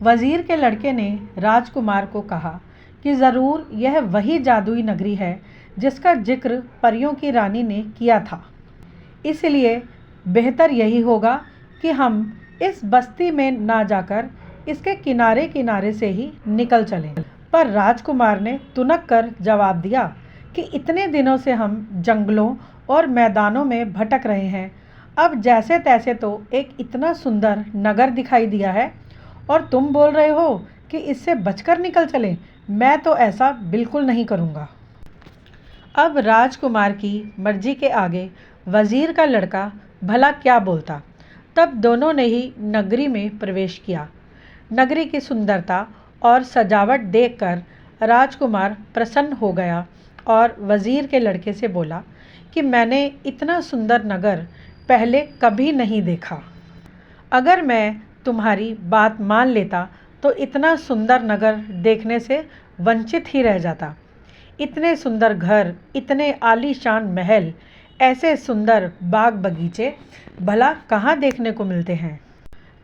वज़ीर के लड़के ने राजकुमार को कहा कि ज़रूर यह वही जादुई नगरी है जिसका जिक्र परियों की रानी ने किया था, इसलिए बेहतर यही होगा कि हम इस बस्ती में ना जाकर इसके किनारे किनारे से ही निकल चलें। पर राजकुमार ने तुनक कर जवाब दिया कि इतने दिनों से हम जंगलों और मैदानों में भटक रहे हैं, अब जैसे तैसे तो एक इतना सुंदर नगर दिखाई दिया है और तुम बोल रहे हो कि इससे बचकर निकल चलें। मैं तो ऐसा बिल्कुल नहीं करूँगा। अब राजकुमार की मर्जी के आगे वज़ीर का लड़का भला क्या बोलता। तब दोनों ने ही नगरी में प्रवेश किया। नगरी की सुंदरता और सजावट देखकर राजकुमार प्रसन्न हो गया और वज़ीर के लड़के से बोला कि मैंने इतना सुंदर नगर पहले कभी नहीं देखा। अगर मैं तुम्हारी बात मान लेता तो इतना सुंदर नगर देखने से वंचित ही रह जाता। इतने सुंदर घर, इतने आलीशान महल, ऐसे सुंदर बाग बगीचे भला कहाँ देखने को मिलते हैं।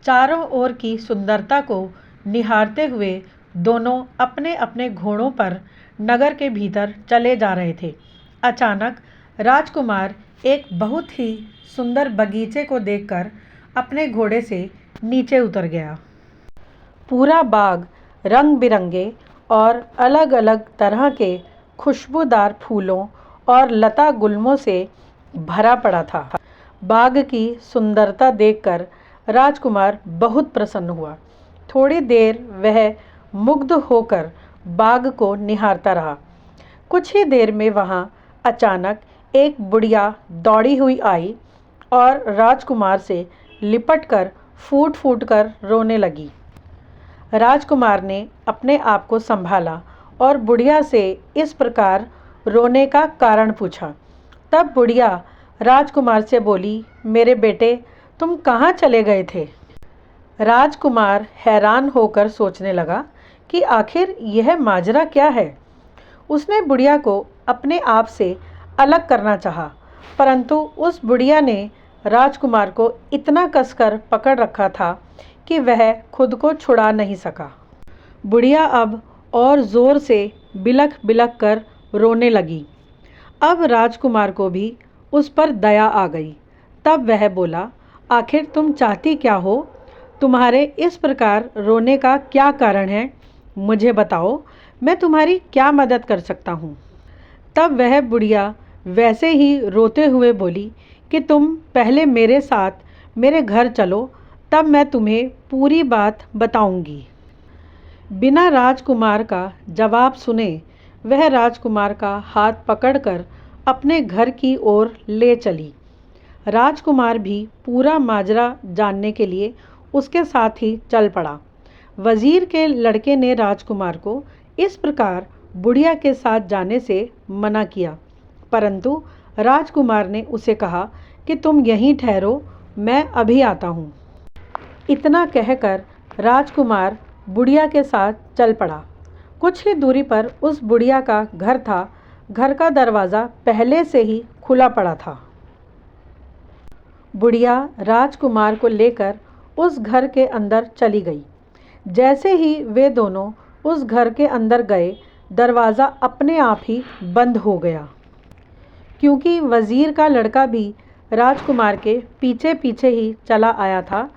चारों ओर की सुंदरता को निहारते हुए दोनों अपने अपने घोड़ों पर नगर के भीतर चले जा रहे थे। अचानक राजकुमार एक बहुत ही सुंदर बगीचे को देखकर अपने घोड़े से नीचे उतर गया। पूरा बाग रंग बिरंगे और अलग अलग तरह के खुशबूदार फूलों और लता गुल्मों से भरा पड़ा था। बाग की सुंदरता देखकर राजकुमार बहुत प्रसन्न हुआ। थोड़ी देर वह मुग्ध होकर बाग को निहारता रहा। कुछ ही देर में वहाँ अचानक एक बुढ़िया दौड़ी हुई आई और राजकुमार से लिपटकर फूट फूट कर रोने लगी। राजकुमार ने अपने आप को संभाला और बुढ़िया से इस प्रकार रोने का कारण पूछा। तब बुढ़िया राजकुमार से बोली, मेरे बेटे, तुम कहाँ चले गए थे? राजकुमार हैरान होकर सोचने लगा कि आखिर यह माजरा क्या है। उसने बुढ़िया को अपने आप से अलग करना चाहा, परंतु उस बुढ़िया ने राजकुमार को इतना कसकर पकड़ रखा था कि वह खुद को छुड़ा नहीं सका। बुढ़िया अब और ज़ोर से बिलख बिलख कर रोने लगी। अब राजकुमार को भी उस पर दया आ गई। तब वह बोला, आखिर तुम चाहती क्या हो? तुम्हारे इस प्रकार रोने का क्या कारण है? मुझे बताओ, मैं तुम्हारी क्या मदद कर सकता हूँ। तब वह बुढ़िया वैसे ही रोते हुए बोली कि तुम पहले मेरे साथ मेरे घर चलो, तब मैं तुम्हें पूरी बात बताऊंगी। बिना राजकुमार का जवाब सुने वह राजकुमार का हाथ पकड़कर अपने घर की ओर ले चली। राजकुमार भी पूरा माजरा जानने के लिए उसके साथ ही चल पड़ा। वज़ीर के लड़के ने राजकुमार को इस प्रकार बुढ़िया के साथ जाने से मना किया, परंतु राजकुमार ने उसे कहा कि तुम यहीं ठहरो, मैं अभी आता हूँ। इतना कहकर राजकुमार बुढ़िया के साथ चल पड़ा। कुछ ही दूरी पर उस बुढ़िया का घर था। घर का दरवाज़ा पहले से ही खुला पड़ा था। बुढ़िया राजकुमार को लेकर उस घर के अंदर चली गई। जैसे ही वे दोनों उस घर के अंदर गए, दरवाज़ा अपने आप ही बंद हो गया। क्योंकि वज़ीर का लड़का भी राजकुमार के पीछे पीछे ही चला आया था,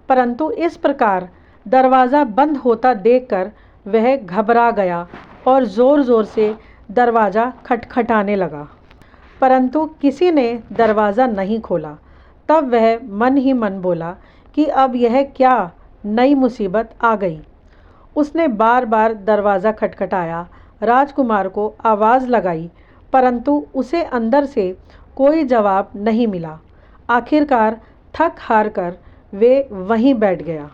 परंतु इस प्रकार दरवाज़ा बंद होता देखकर वह घबरा गया और ज़ोर ज़ोर से दरवाज़ा खटखटाने लगा, परंतु किसी ने दरवाज़ा नहीं खोला। तब वह मन ही मन बोला कि अब यह क्या नई मुसीबत आ गई। उसने बार बार दरवाज़ा खटखटाया, राजकुमार को आवाज़ लगाई, परंतु उसे अंदर से कोई जवाब नहीं मिला। आखिरकार थक हार कर वे वहीं बैठ गया।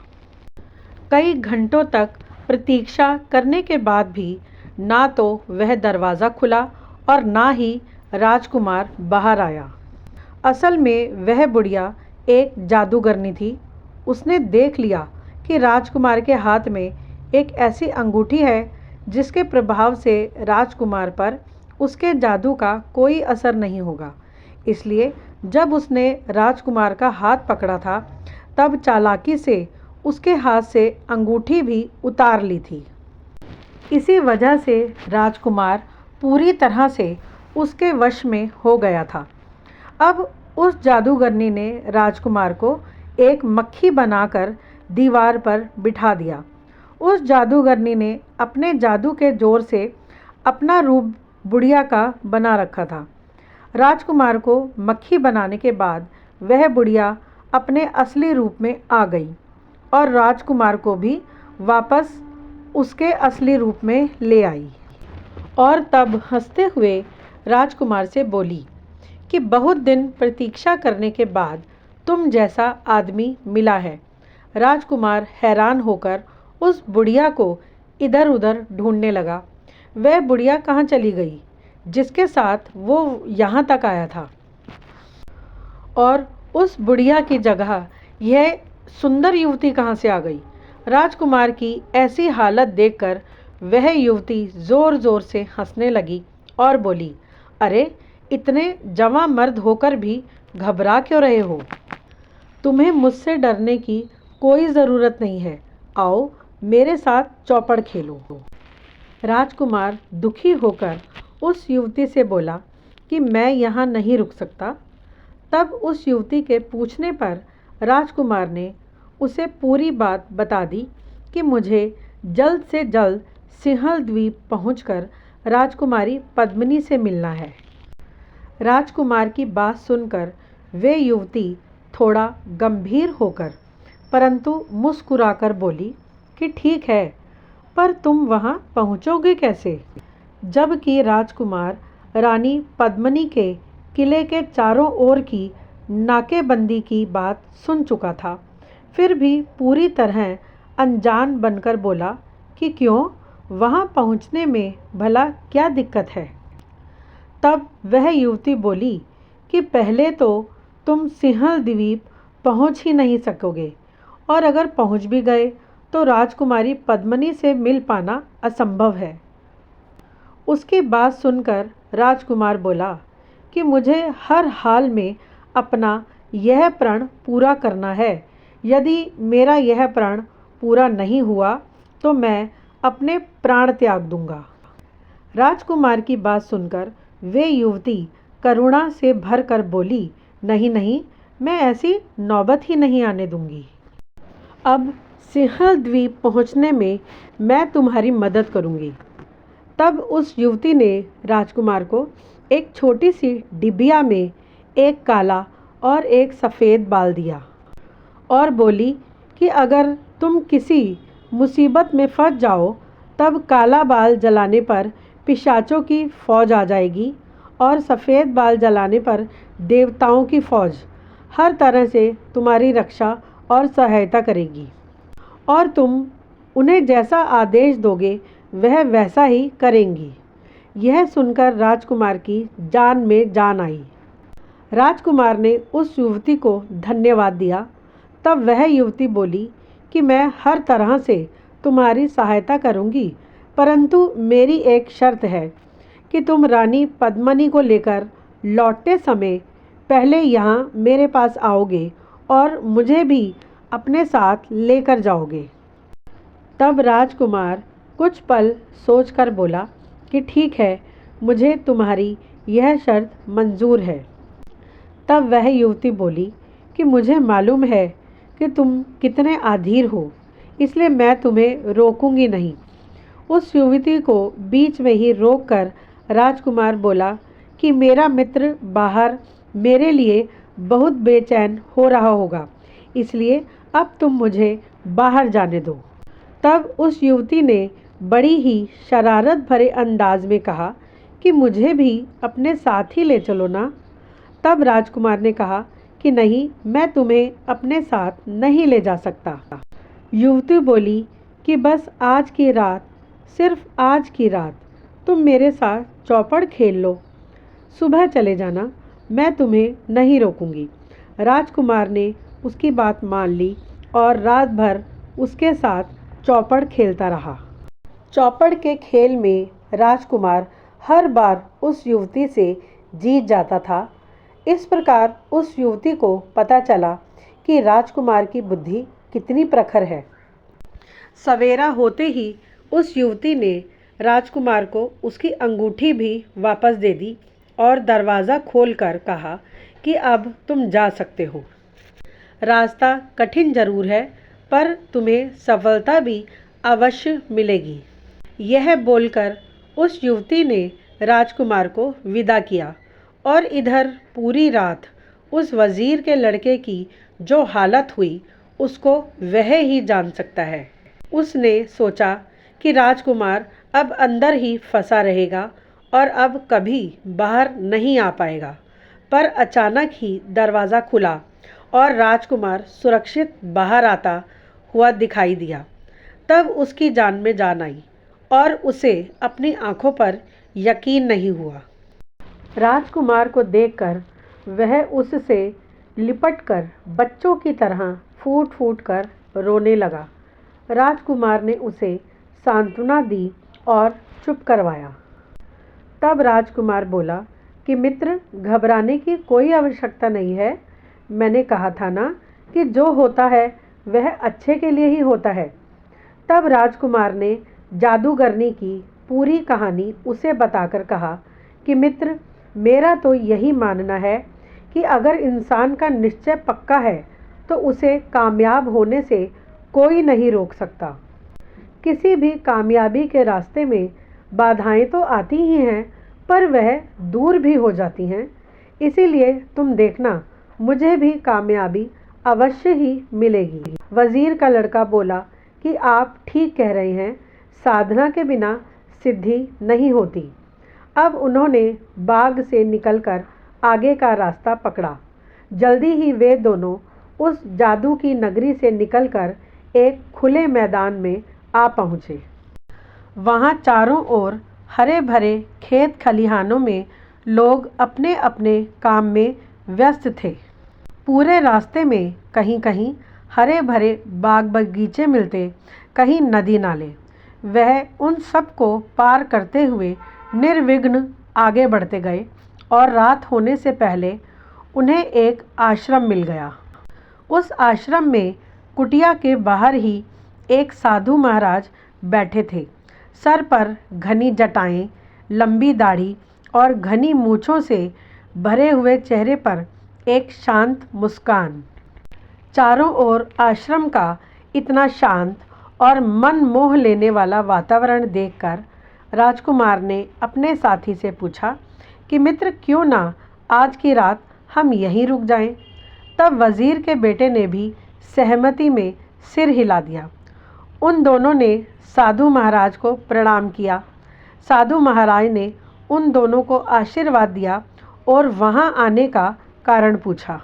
कई घंटों तक प्रतीक्षा करने के बाद भी ना तो वह दरवाज़ा खुला और ना ही राजकुमार बाहर आया। असल में वह बुढ़िया एक जादूगरनी थी। उसने देख लिया कि राजकुमार के हाथ में एक ऐसी अंगूठी है जिसके प्रभाव से राजकुमार पर उसके जादू का कोई असर नहीं होगा। इसलिए जब उसने राजकुमार का हाथ पकड़ा था, तब चालाकी से उसके हाथ से अंगूठी भी उतार ली थी। इसी वजह से राजकुमार पूरी तरह से उसके वश में हो गया था। अब उस जादूगरनी ने राजकुमार को एक मक्खी बनाकर दीवार पर बिठा दिया। उस जादूगरनी ने अपने जादू के जोर से अपना रूप बुढ़िया का बना रखा था। राजकुमार को मक्खी बनाने के बाद वह बुढ़िया अपने असली रूप में आ गई और राजकुमार को भी वापस उसके असली रूप में ले आई। और तब हंसते हुए राजकुमार से बोली कि बहुत दिन प्रतीक्षा करने के बाद तुम जैसा आदमी मिला है। राजकुमार हैरान होकर उस बुढ़िया को इधर उधर ढूंढने लगा। वह बुढ़िया कहाँ चली गई जिसके साथ वो यहाँ तक आया था, और उस बुढ़िया की जगह यह सुंदर युवती कहाँ से आ गई। राजकुमार की ऐसी हालत देखकर वह युवती ज़ोर ज़ोर से हंसने लगी और बोली, अरे इतने जवां मर्द होकर भी घबरा क्यों रहे हो? तुम्हें मुझसे डरने की कोई ज़रूरत नहीं है। आओ मेरे साथ चौपड़ खेलो। राजकुमार दुखी होकर उस युवती से बोला कि मैं यहाँ नहीं रुक सकता। तब उस युवती के पूछने पर राजकुमार ने उसे पूरी बात बता दी कि मुझे जल्द से जल्द सिंहल द्वीप पहुंचकर राजकुमारी पद्मिनी से मिलना है। राजकुमार की बात सुनकर वे युवती थोड़ा गंभीर होकर परंतु मुस्कुराकर बोली कि ठीक है, पर तुम वहाँ पहुँचोगे कैसे? जबकि राजकुमार रानी पद्मिनी के किले के चारों ओर की नाकेबंदी की बात सुन चुका था, फिर भी पूरी तरह अनजान बनकर बोला कि क्यों, वहाँ पहुँचने में भला क्या दिक्कत है? तब वह युवती बोली कि पहले तो तुम सिंहल द्वीप पहुँच ही नहीं सकोगे, और अगर पहुँच भी गए तो राजकुमारी पद्मिनी से मिल पाना असंभव है। उसकी बात सुनकर राजकुमार बोला कि मुझे हर हाल में अपना यह प्रण पूरा करना है। यदि मेरा यह प्रण पूरा नहीं हुआ तो मैं अपने प्राण त्याग दूंगा। राजकुमार की बात सुनकर वे युवती करुणा से भरकर बोली, नहीं नहीं, मैं ऐसी नौबत ही नहीं आने दूंगी। अब सिंहल द्वीप पहुंचने में मैं तुम्हारी मदद करूंगी। तब उस युवती ने राजकुमार को एक छोटी सी डिबिया में एक काला और एक सफ़ेद बाल दिया और बोली कि अगर तुम किसी मुसीबत में फंस जाओ तब काला बाल जलाने पर पिशाचों की फ़ौज आ जाएगी और सफ़ेद बाल जलाने पर देवताओं की फ़ौज हर तरह से तुम्हारी रक्षा और सहायता करेगी, और तुम उन्हें जैसा आदेश दोगे वह वैसा ही करेंगी। यह सुनकर राजकुमार की जान में जान आई। राजकुमार ने उस युवती को धन्यवाद दिया। तब वह युवती बोली कि मैं हर तरह से तुम्हारी सहायता करूंगी, परंतु मेरी एक शर्त है कि तुम रानी पद्मिनी को लेकर लौटते समय पहले यहाँ मेरे पास आओगे और मुझे भी अपने साथ लेकर जाओगे। तब राजकुमार कुछ पल सोचकर बोला कि ठीक है, मुझे तुम्हारी यह शर्त मंजूर है। तब वह युवती बोली कि मुझे मालूम है कि तुम कितने अधीर हो, इसलिए मैं तुम्हें रोकूंगी नहीं। उस युवती को बीच में ही रोककर राजकुमार बोला कि मेरा मित्र बाहर मेरे लिए बहुत बेचैन हो रहा होगा, इसलिए अब तुम मुझे बाहर जाने दो। तब उस युवती ने बड़ी ही शरारत भरे अंदाज में कहा कि मुझे भी अपने साथ ही ले चलो ना। तब राजकुमार ने कहा कि नहीं, मैं तुम्हें अपने साथ नहीं ले जा सकता। युवती बोली कि बस आज की रात, सिर्फ आज की रात तुम मेरे साथ चौपड़ खेल लो, सुबह चले जाना, मैं तुम्हें नहीं रोकूंगी। राजकुमार ने उसकी बात मान ली और रात भर उसके साथ चौपड़ खेलता रहा। चौपड़ के खेल में राजकुमार हर बार उस युवती से जीत जाता था। इस प्रकार उस युवती को पता चला कि राजकुमार की बुद्धि कितनी प्रखर है। सवेरा होते ही उस युवती ने राजकुमार को उसकी अंगूठी भी वापस दे दी और दरवाज़ा खोलकर कहा कि अब तुम जा सकते हो। रास्ता कठिन जरूर है, पर तुम्हें सफलता भी अवश्य मिलेगी। यह बोलकर उस युवती ने राजकुमार को विदा किया और इधर पूरी रात उस वज़ीर के लड़के की जो हालत हुई उसको वह ही जान सकता है। उसने सोचा कि राजकुमार अब अंदर ही फंसा रहेगा और अब कभी बाहर नहीं आ पाएगा, पर अचानक ही दरवाज़ा खुला और राजकुमार सुरक्षित बाहर आता हुआ दिखाई दिया। तब उसकी जान में जान आई और उसे अपनी आंखों पर यकीन नहीं हुआ। राजकुमार को देखकर वह उससे लिपटकर बच्चों की तरह फूट फूट कर रोने लगा। राजकुमार ने उसे सांत्वना दी और चुप करवाया। तब राजकुमार बोला कि मित्र, घबराने की कोई आवश्यकता नहीं है। मैंने कहा था ना कि जो होता है वह अच्छे के लिए ही होता है। तब राजकुमार ने जादूगरनी की पूरी कहानी उसे बताकर कहा कि मित्र, मेरा तो यही मानना है कि अगर इंसान का निश्चय पक्का है तो उसे कामयाब होने से कोई नहीं रोक सकता। किसी भी कामयाबी के रास्ते में बाधाएं तो आती ही हैं, पर वह दूर भी हो जाती हैं। इसीलिए तुम देखना, मुझे भी कामयाबी अवश्य ही मिलेगी। वज़ीर का लड़का बोला कि आप ठीक कह रहे हैं, साधना के बिना सिद्धि नहीं होती। अब उन्होंने बाग से निकलकर आगे का रास्ता पकड़ा। जल्दी ही वे दोनों उस जादू की नगरी से निकलकर एक खुले मैदान में आ पहुँचे। वहाँ चारों ओर हरे भरे खेत खलिहानों में लोग अपने अपने काम में व्यस्त थे। पूरे रास्ते में कहीं कहीं हरे भरे बाग बगीचे मिलते, कहीं नदी नाले। वह उन सब को पार करते हुए निर्विघ्न आगे बढ़ते गए और रात होने से पहले उन्हें एक आश्रम मिल गया। उस आश्रम में कुटिया के बाहर ही एक साधु महाराज बैठे थे। सर पर घनी जटाएं, लंबी दाढ़ी और घनी मूँछों से भरे हुए चेहरे पर एक शांत मुस्कान। चारों ओर आश्रम का इतना शांत और मन मोह लेने वाला वातावरण देखकर राजकुमार ने अपने साथी से पूछा कि मित्र, क्यों ना आज की रात हम यहीं रुक जाएं। तब वज़ीर के बेटे ने भी सहमति में सिर हिला दिया। उन दोनों ने साधु महाराज को प्रणाम किया। साधु महाराज ने उन दोनों को आशीर्वाद दिया और वहां आने का कारण पूछा।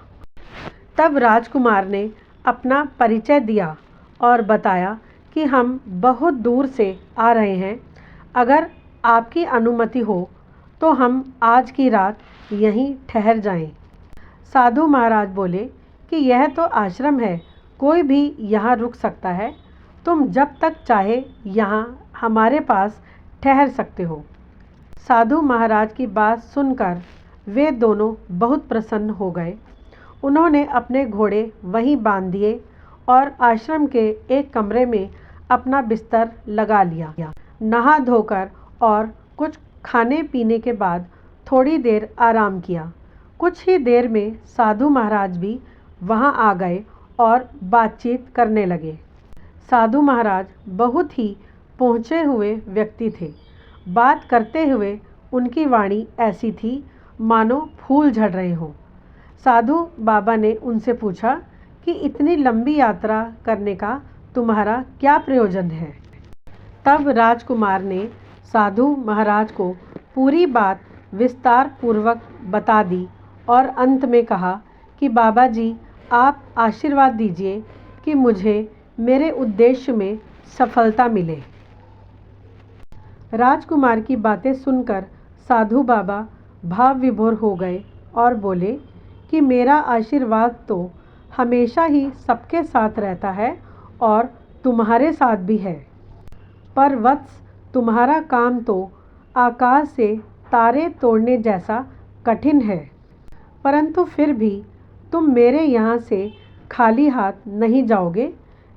तब राजकुमार ने अपना परिचय दिया और बताया कि हम बहुत दूर से आ रहे हैं। अगर आपकी अनुमति हो तो हम आज की रात यहीं ठहर जाएं। साधु महाराज बोले कि यह तो आश्रम है, कोई भी यहाँ रुक सकता है। तुम जब तक चाहे यहाँ हमारे पास ठहर सकते हो। साधु महाराज की बात सुनकर वे दोनों बहुत प्रसन्न हो गए। उन्होंने अपने घोड़े वहीं बांध दिए और आश्रम के एक कमरे में अपना बिस्तर लगा लिया। नहा धोकर और कुछ खाने पीने के बाद थोड़ी देर आराम किया। कुछ ही देर में साधु महाराज भी वहां आ गए और बातचीत करने लगे। साधु महाराज बहुत ही पहुँचे हुए व्यक्ति थे। बात करते हुए उनकी वाणी ऐसी थी मानो फूल झड़ रहे हों। साधु बाबा ने उनसे पूछा कि इतनी लंबी यात्रा करने का तुम्हारा क्या प्रयोजन है। तब राजकुमार ने साधु महाराज को पूरी बात विस्तार पूर्वक बता दी और अंत में कहा कि बाबा जी, आप आशीर्वाद दीजिए कि मुझे मेरे उद्देश्य में सफलता मिले। राजकुमार की बातें सुनकर साधु बाबा भाव विभोर हो गए और बोले कि मेरा आशीर्वाद तो हमेशा ही सबके साथ रहता है और तुम्हारे साथ भी है। पर वत्स, तुम्हारा काम तो आकाश से तारे तोड़ने जैसा कठिन है, परंतु फिर भी तुम मेरे यहाँ से खाली हाथ नहीं जाओगे।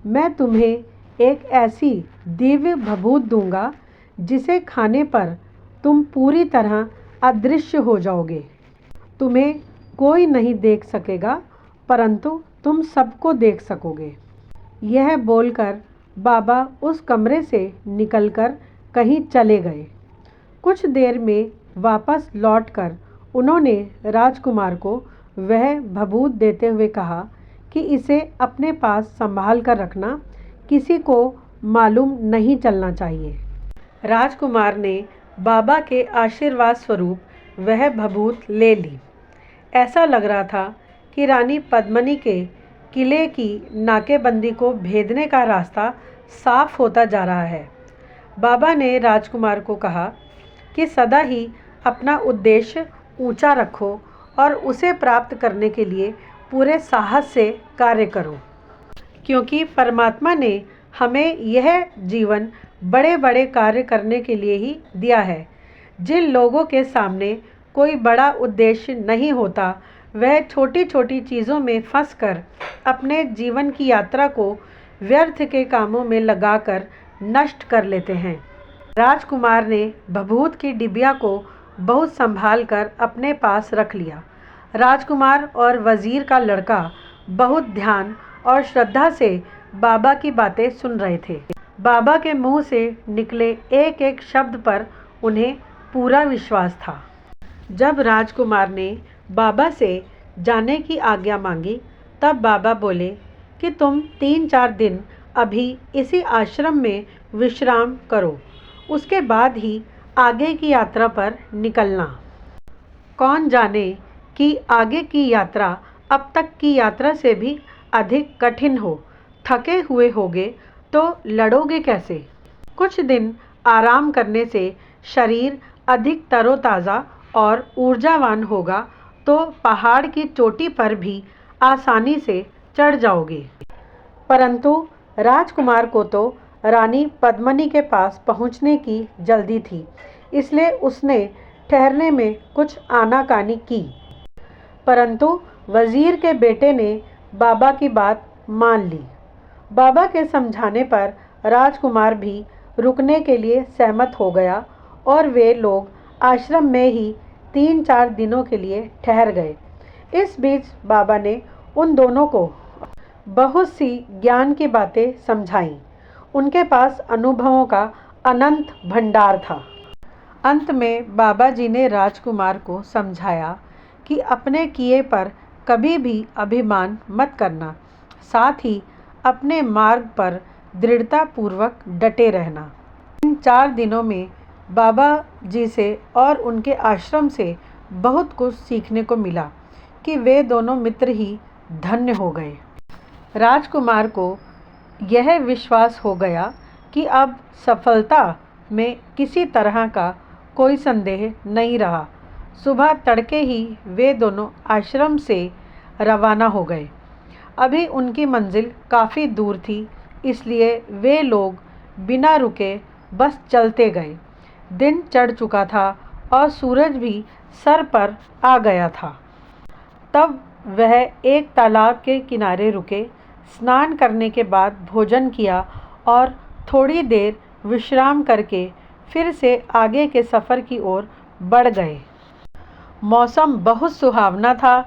मैं तुम्हें एक ऐसी दिव्य भभूत दूंगा जिसे खाने पर तुम पूरी तरह अदृश्य हो जाओगे। तुम्हें कोई नहीं देख सकेगा, परंतु तुम सबको देख सकोगे। यह बोलकर बाबा उस कमरे से निकलकर कहीं चले गए। कुछ देर में वापस लौटकर उन्होंने राजकुमार को वह भभूत देते हुए कहा कि इसे अपने पास संभाल कर रखना, किसी को मालूम नहीं चलना चाहिए। राजकुमार ने बाबा के आशीर्वाद स्वरूप वह भभूत ले ली। ऐसा लग रहा था कि रानी पद्मिनी के किले की नाकेबंदी को भेदने का रास्ता साफ होता जा रहा है। बाबा ने राजकुमार को कहा कि सदा ही अपना उद्देश्य ऊंचा रखो और उसे प्राप्त करने के लिए पूरे साहस से कार्य करो, क्योंकि परमात्मा ने हमें यह जीवन बड़े बड़े कार्य करने के लिए ही दिया है। जिन लोगों के सामने कोई बड़ा उद्देश्य नहीं होता, वह छोटी छोटी चीज़ों में फंसकर अपने जीवन की यात्रा को व्यर्थ के कामों में लगाकर नष्ट कर लेते हैं। राजकुमार ने भभूत की डिबिया को बहुत संभाल कर अपने पास रख लिया। राजकुमार और वजीर का लड़का बहुत ध्यान और श्रद्धा से बाबा की बातें सुन रहे थे। बाबा के मुंह से निकले एक एक शब्द पर उन्हें पूरा विश्वास था। जब राजकुमार ने बाबा से जाने की आज्ञा मांगी, तब बाबा बोले कि तुम 3-4 दिन अभी इसी आश्रम में विश्राम करो, उसके बाद ही आगे की यात्रा पर निकलना। कौन जाने कि आगे की यात्रा अब तक की यात्रा से भी अधिक कठिन हो। थके हुए होगे तो लड़ोगे कैसे? कुछ दिन आराम करने से शरीर अधिक तरोताज़ा और ऊर्जावान होगा तो पहाड़ की चोटी पर भी आसानी से चढ़ जाओगे। परंतु राजकुमार को तो रानी पद्मिनी के पास पहुंचने की जल्दी थी, इसलिए उसने ठहरने में कुछ आनाकानी की। परंतु वजीर के बेटे ने बाबा की बात मान ली। बाबा के समझाने पर राजकुमार भी रुकने के लिए सहमत हो गया और वे लोग आश्रम में ही 3-4 दिनों के लिए ठहर गए। इस बीच बाबा ने उन दोनों को बहुत सी ज्ञान की बातें समझाईं। उनके पास अनुभवों का अनंत भंडार था। अंत में बाबा जी ने राजकुमार को समझाया कि अपने किए पर कभी भी अभिमान मत करना, साथ ही अपने मार्ग पर दृढ़तापूर्वक डटे रहना। इन 4 दिनों में बाबा जी से और उनके आश्रम से बहुत कुछ सीखने को मिला कि वे दोनों मित्र ही धन्य हो गए। राजकुमार को यह विश्वास हो गया कि अब सफलता में किसी तरह का कोई संदेह नहीं रहा। सुबह तड़के ही वे दोनों आश्रम से रवाना हो गए। अभी उनकी मंजिल काफ़ी दूर थी, इसलिए वे लोग बिना रुके बस चलते गए। दिन चढ़ चुका था और सूरज भी सर पर आ गया था। तब वह एक तालाब के किनारे रुके, स्नान करने के बाद भोजन किया और थोड़ी देर विश्राम करके फिर से आगे के सफ़र की ओर बढ़ गए। मौसम बहुत सुहावना था,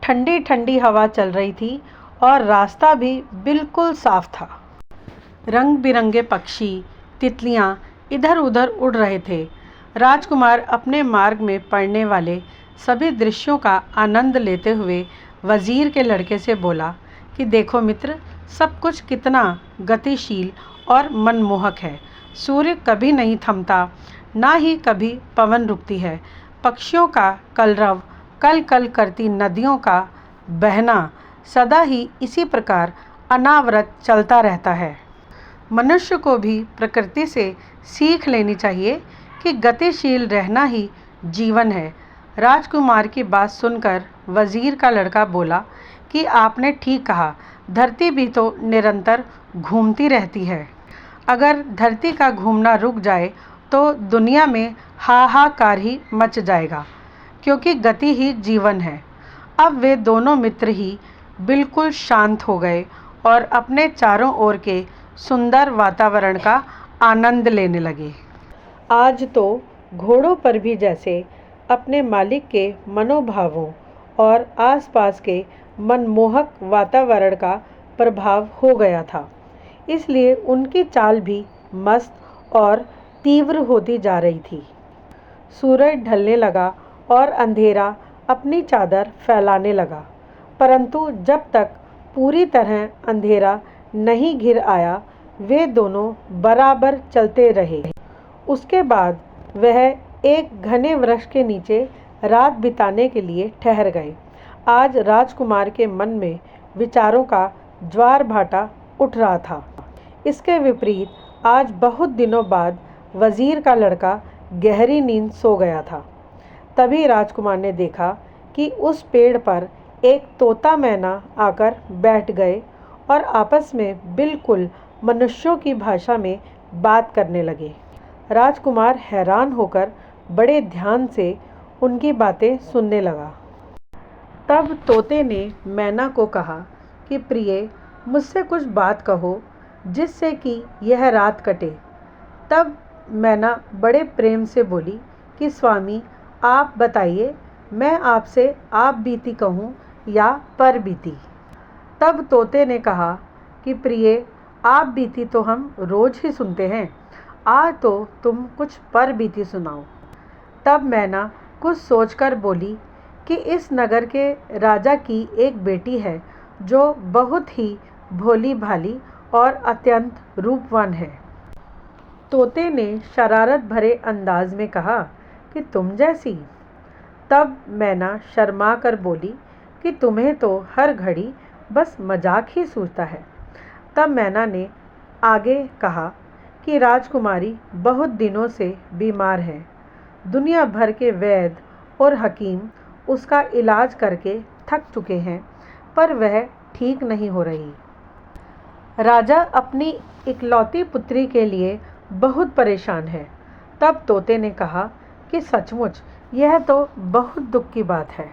ठंडी ठंडी हवा चल रही थी और रास्ता भी बिल्कुल साफ था। रंग बिरंगे पक्षी, तितलियां इधर उधर उड़ रहे थे। राजकुमार अपने मार्ग में पड़ने वाले सभी दृश्यों का आनंद लेते हुए वजीर के लड़के से बोला कि देखो मित्र, सब कुछ कितना गतिशील और मनमोहक है। सूर्य कभी नहीं थमता, ना ही कभी पवन रुकती है। पक्षियों का कलरव, कल कल करती नदियों का बहना सदा ही इसी प्रकार अनावरत चलता रहता है। मनुष्य को भी प्रकृति से सीख लेनी चाहिए कि गतिशील रहना ही जीवन है। राजकुमार की बात सुनकर वजीर का लड़का बोला कि आपने ठीक कहा, धरती भी तो निरंतर घूमती रहती है। अगर धरती का घूमना रुक जाए तो दुनिया में हाहाकार ही मच जाएगा, क्योंकि गति ही जीवन है। अब वे दोनों मित्र ही बिल्कुल शांत हो गए और अपने चारों ओर के सुंदर वातावरण का आनंद लेने लगे। आज तो घोड़ों पर भी जैसे अपने मालिक के मनोभावों और आसपास के मनमोहक वातावरण का प्रभाव हो गया था, इसलिए उनकी चाल भी मस्त और तीव्र होती जा रही थी। सूरज ढलने लगा और अंधेरा अपनी चादर फैलाने लगा, परंतु जब तक पूरी तरह अंधेरा नहीं घिर आया, वे दोनों बराबर चलते रहे। उसके बाद वह एक घने वृक्ष के नीचे रात बिताने के लिए ठहर गए। आज राजकुमार के मन में विचारों का ज्वार भाटा उठ रहा था। इसके विपरीत आज बहुत दिनों बाद वजीर का लड़का गहरी नींद सो गया था। तभी राजकुमार ने देखा कि उस पेड़ पर एक तोता मैना आकर बैठ गए और आपस में बिल्कुल मनुष्यों की भाषा में बात करने लगे। राजकुमार हैरान होकर बड़े ध्यान से उनकी बातें सुनने लगा। तब तोते ने मैना को कहा कि प्रिय, मुझसे कुछ बात कहो जिससे कि यह रात कटे। तब मैना बड़े प्रेम से बोली कि स्वामी, आप बताइए, मैं आपसे आप बीती कहूँ या पर बीती। तब तोते ने कहा कि प्रिय, आप बीती तो हम रोज ही सुनते हैं, आज तो तुम कुछ पर बीती सुनाओ। तब मैना कुछ सोचकर बोली कि इस नगर के राजा की एक बेटी है जो बहुत ही भोली भाली और अत्यंत रूपवान है। तोते ने शरारत भरे अंदाज में कहा कि तुम जैसी। तब मैना शर्मा कर बोली कि तुम्हें तो हर घड़ी बस मजाक ही सूझता है। तब मैना ने आगे कहा कि राजकुमारी बहुत दिनों से बीमार है। दुनिया भर के वैद्य और हकीम उसका इलाज करके थक चुके हैं, पर वह ठीक नहीं हो रही। राजा अपनी इकलौती पुत्री के लिए बहुत परेशान है। तब तोते ने कहा कि सचमुच यह तो बहुत दुख की बात है।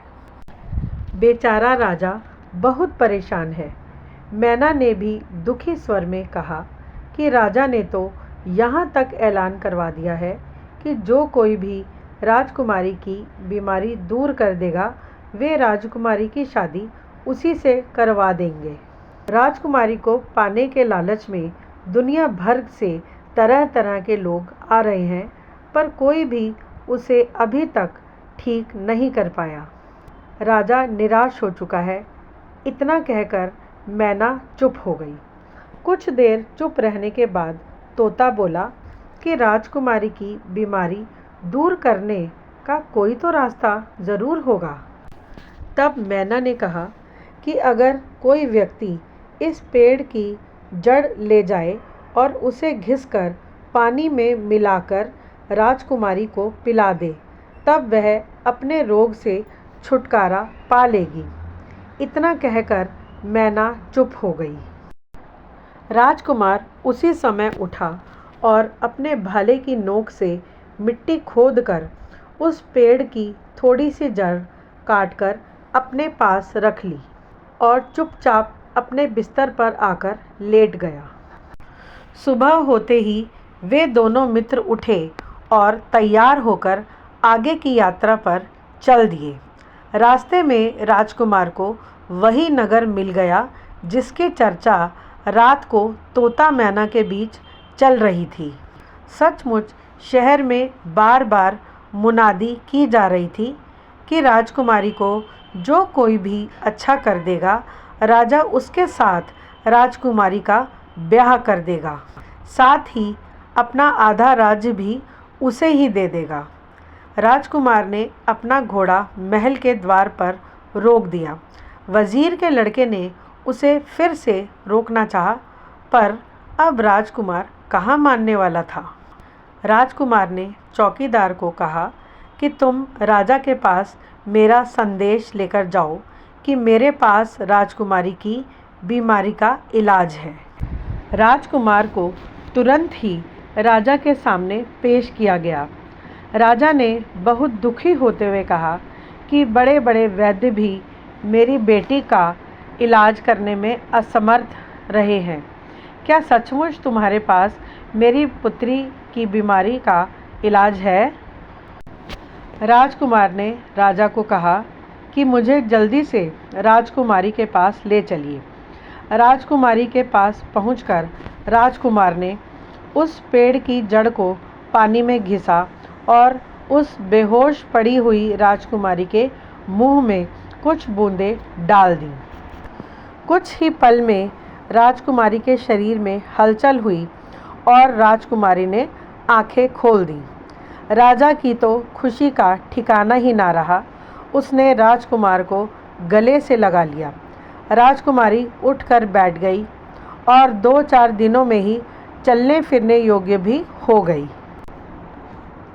बेचारा राजा बहुत परेशान है। मैना ने भी दुखी स्वर में कहा कि राजा ने तो यहाँ तक ऐलान करवा दिया है कि जो कोई भी राजकुमारी की बीमारी दूर कर देगा, वे राजकुमारी की शादी उसी से करवा देंगे। राजकुमारी को पाने के लालच में दुनिया भर से तरह तरह के लोग आ रहे हैं, पर कोई भी उसे अभी तक ठीक नहीं कर पाया। राजा निराश हो चुका है। इतना कहकर मैना चुप हो गई। कुछ देर चुप रहने के बाद तोता बोला कि राजकुमारी की बीमारी दूर करने का कोई तो रास्ता ज़रूर होगा। तब मैना ने कहा कि अगर कोई व्यक्ति इस पेड़ की जड़ ले जाए और उसे घिसकर पानी में मिलाकर राजकुमारी को पिला दे, तब वह अपने रोग से छुटकारा पा लेगी। इतना कहकर मैना चुप हो गई। राजकुमार उसी समय उठा और अपने भाले की नोक से मिट्टी खोदकर उस पेड़ की थोड़ी सी जड़ काटकर अपने पास रख ली और चुपचाप अपने बिस्तर पर आकर लेट गया। सुबह होते ही वे दोनों मित्र उठे और तैयार होकर आगे की यात्रा पर चल दिए। रास्ते में राजकुमार को वही नगर मिल गया जिसकी चर्चा रात को तोता मैना के बीच चल रही थी। सचमुच शहर में बार बार मुनादी की जा रही थी कि राजकुमारी को जो कोई भी अच्छा कर देगा, राजा उसके साथ राजकुमारी का ब्याह कर देगा, साथ ही अपना आधा राज्य भी उसे ही दे देगा। राजकुमार ने अपना घोड़ा महल के द्वार पर रोक दिया। वजीर के लड़के ने उसे फिर से रोकना चाहा, पर अब राजकुमार कहाँ मानने वाला था। राजकुमार ने चौकीदार को कहा कि तुम राजा के पास मेरा संदेश लेकर जाओ कि मेरे पास राजकुमारी की बीमारी का इलाज है। राजकुमार को तुरंत ही राजा के सामने पेश किया गया। राजा ने बहुत दुखी होते हुए कहा कि बड़े बड़े वैद्य भी मेरी बेटी का इलाज करने में असमर्थ रहे हैं। क्या सचमुच तुम्हारे पास मेरी पुत्री की बीमारी का इलाज है? राजकुमार ने राजा को कहा कि मुझे जल्दी से राजकुमारी के पास ले चलिए। राजकुमारी के पास पहुंचकर राजकुमार ने उस पेड़ की जड़ को पानी में घिसा और उस बेहोश पड़ी हुई राजकुमारी के मुंह में कुछ बूंदें डाल दीं। कुछ ही पल में राजकुमारी के शरीर में हलचल हुई और राजकुमारी ने आंखें खोल दीं। राजा की तो खुशी का ठिकाना ही ना रहा। उसने राजकुमार को गले से लगा लिया। राजकुमारी उठकर बैठ गई और 2-4 दिनों में ही चलने फिरने योग्य भी हो गई।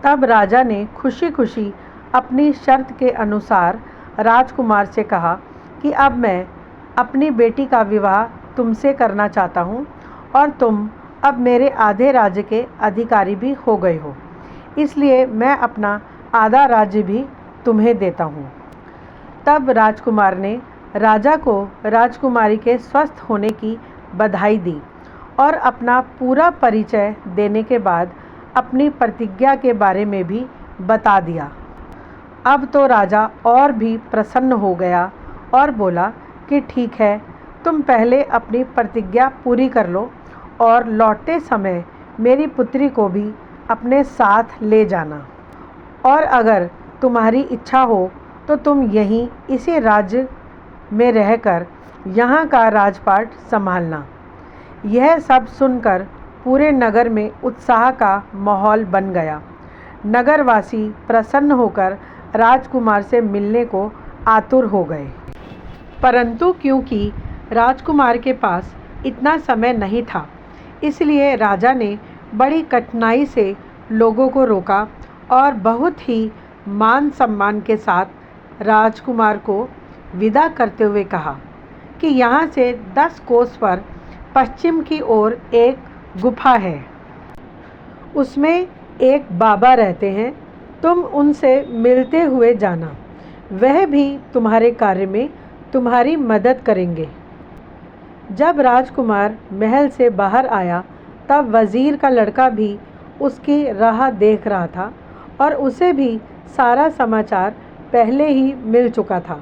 तब राजा ने खुशी खुशी अपनी शर्त के अनुसार राजकुमार से कहा कि अब मैं अपनी बेटी का विवाह तुमसे करना चाहता हूँ और तुम अब मेरे आधे राज्य के अधिकारी भी हो गए हो, इसलिए मैं अपना आधा राज्य भी तुम्हें देता हूँ। तब राजकुमार ने राजा को राजकुमारी के स्वस्थ होने की बधाई दी और अपना पूरा परिचय देने के बाद अपनी प्रतिज्ञा के बारे में भी बता दिया। अब तो राजा और भी प्रसन्न हो गया और बोला कि ठीक है, तुम पहले अपनी प्रतिज्ञा पूरी कर लो और लौटते समय मेरी पुत्री को भी अपने साथ ले जाना, और अगर तुम्हारी इच्छा हो तो तुम यहीं इसी राज्य में रहकर यहाँ का राजपाट संभालना। यह सब सुनकर पूरे नगर में उत्साह का माहौल बन गया। नगरवासी प्रसन्न होकर राजकुमार से मिलने को आतुर हो गए, परंतु क्योंकि राजकुमार के पास इतना समय नहीं था, इसलिए राजा ने बड़ी कठिनाई से लोगों को रोका और बहुत ही मान सम्मान के साथ राजकुमार को विदा करते हुए कहा कि यहाँ से 10 कोस पर पश्चिम की ओर एक गुफा है। उसमें एक बाबा रहते हैं, तुम उनसे मिलते हुए जाना। वह भी तुम्हारे कार्य में तुम्हारी मदद करेंगे। जब राजकुमार महल से बाहर आया तब वज़ीर का लड़का भी उसकी राह देख रहा था और उसे भी सारा समाचार पहले ही मिल चुका था।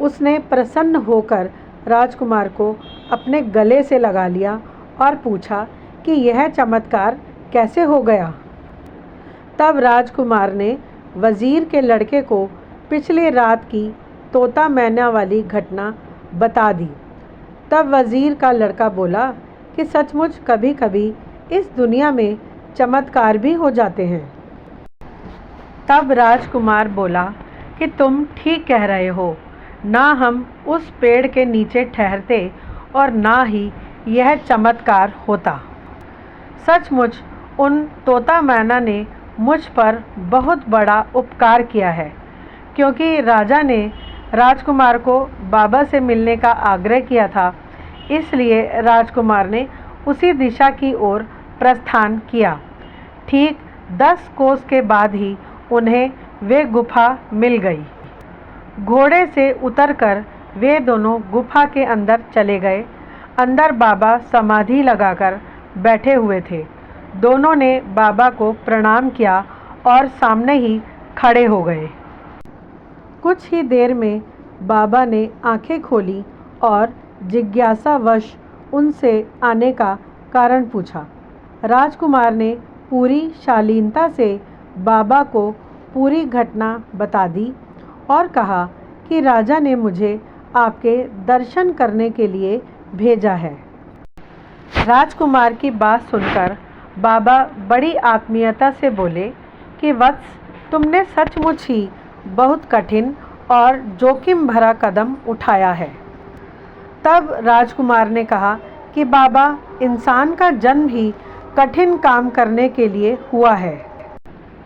उसने प्रसन्न होकर राजकुमार को अपने गले से लगा लिया और पूछा कि यह चमत्कार कैसे हो गया। तब राजकुमार ने वज़ीर के लड़के को पिछली रात की तोता मैना वाली घटना बता दी। तब वज़ीर का लड़का बोला कि सचमुच कभी कभी इस दुनिया में चमत्कार भी हो जाते हैं। तब राजकुमार बोला कि तुम ठीक कह रहे हो, ना हम उस पेड़ के नीचे ठहरते और ना ही यह चमत्कार होता। सचमुच उन तोता मैना ने मुझ पर बहुत बड़ा उपकार किया है, क्योंकि राजा ने राजकुमार को बाबा से मिलने का आग्रह किया था, इसलिए राजकुमार ने उसी दिशा की ओर प्रस्थान किया। ठीक 10 कोस के बाद ही उन्हें वे गुफा मिल गई। घोड़े से उतरकर वे दोनों गुफा के अंदर चले गए। अंदर बाबा समाधि लगाकर बैठे हुए थे। दोनों ने बाबा को प्रणाम किया और सामने ही खड़े हो गए। कुछ ही देर में बाबा ने आंखें खोली और जिज्ञासावश उनसे आने का कारण पूछा। राजकुमार ने पूरी शालीनता से बाबा को पूरी घटना बता दी और कहा कि राजा ने मुझे आपके दर्शन करने के लिए भेजा है। राजकुमार की बात सुनकर बाबा बड़ी आत्मीयता से बोले कि वत्स, तुमने सचमुच ही बहुत कठिन और जोखिम भरा कदम उठाया है। तब राजकुमार ने कहा कि बाबा, इंसान का जन्म ही कठिन काम करने के लिए हुआ है।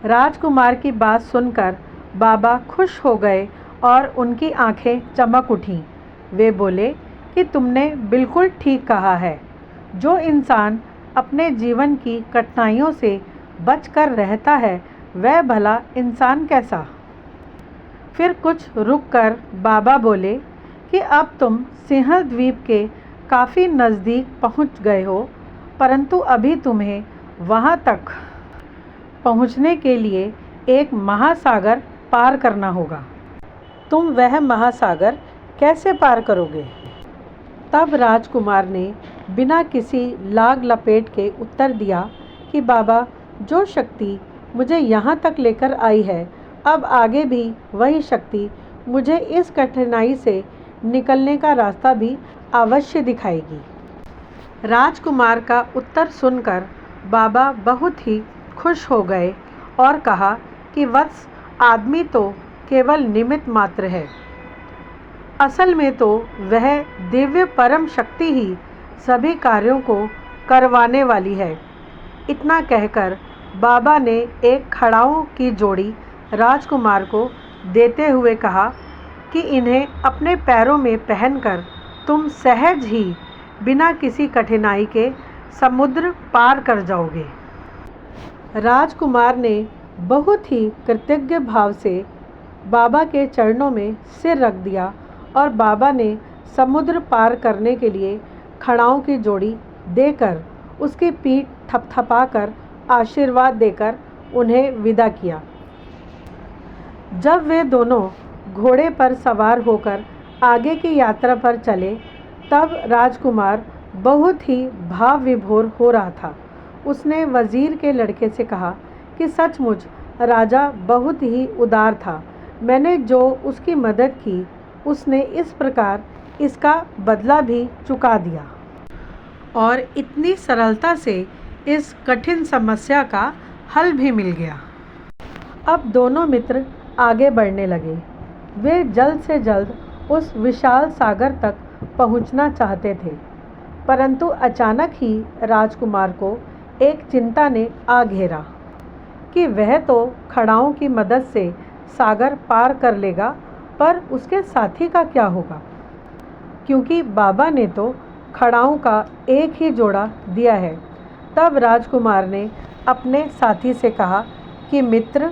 राजकुमार की बात सुनकर बाबा खुश हो गए और उनकी आंखें चमक उठीं। वे बोले कि तुमने बिल्कुल ठीक कहा है। जो इंसान अपने जीवन की कठिनाइयों से बचकर रहता है, वह भला इंसान कैसा। फिर कुछ रुककर बाबा बोले कि अब तुम सिंहल द्वीप के काफ़ी नज़दीक पहुंच गए हो, परंतु अभी तुम्हें वहां तक पहुंचने के लिए एक महासागर पार करना होगा। तुम वह महासागर कैसे पार करोगे? तब राजकुमार ने बिना किसी लाग लपेट के उत्तर दिया कि बाबा, जो शक्ति मुझे यहाँ तक लेकर आई है, अब आगे भी वही शक्ति मुझे इस कठिनाई से निकलने का रास्ता भी अवश्य दिखाएगी। राजकुमार का उत्तर सुनकर बाबा बहुत ही खुश हो गए और कहा कि वत्स, आदमी तो केवल निमित्त मात्र है, असल में तो वह दिव्य परम शक्ति ही सभी कार्यों को करवाने वाली है। इतना कहकर बाबा ने एक खड़ाओं की जोड़ी राजकुमार को देते हुए कहा कि इन्हें अपने पैरों में पहनकर तुम सहज ही बिना किसी कठिनाई के समुद्र पार कर जाओगे। राजकुमार ने बहुत ही कृतज्ञ भाव से बाबा के चरणों में सिर रख दिया और बाबा ने समुद्र पार करने के लिए खड़ाओं की जोड़ी देकर उसकी पीठ थपथपाकर आशीर्वाद देकर उन्हें विदा किया। जब वे दोनों घोड़े पर सवार होकर आगे की यात्रा पर चले, तब राजकुमार बहुत ही भाव विभोर हो रहा था। उसने वजीर के लड़के से कहा कि सचमुच राजा बहुत ही उदार था। मैंने जो उसकी मदद की, उसने इस प्रकार इसका बदला भी चुका दिया और इतनी सरलता से इस कठिन समस्या का हल भी मिल गया। अब दोनों मित्र आगे बढ़ने लगे। वे जल्द से जल्द उस विशाल सागर तक पहुंचना चाहते थे, परंतु अचानक ही राजकुमार को एक चिंता ने आ घेरा कि वह तो खड़ाओं की मदद से सागर पार कर लेगा, पर उसके साथी का क्या होगा, क्योंकि बाबा ने तो खड़ाओं का एक ही जोड़ा दिया है। तब राजकुमार ने अपने साथी से कहा कि मित्र,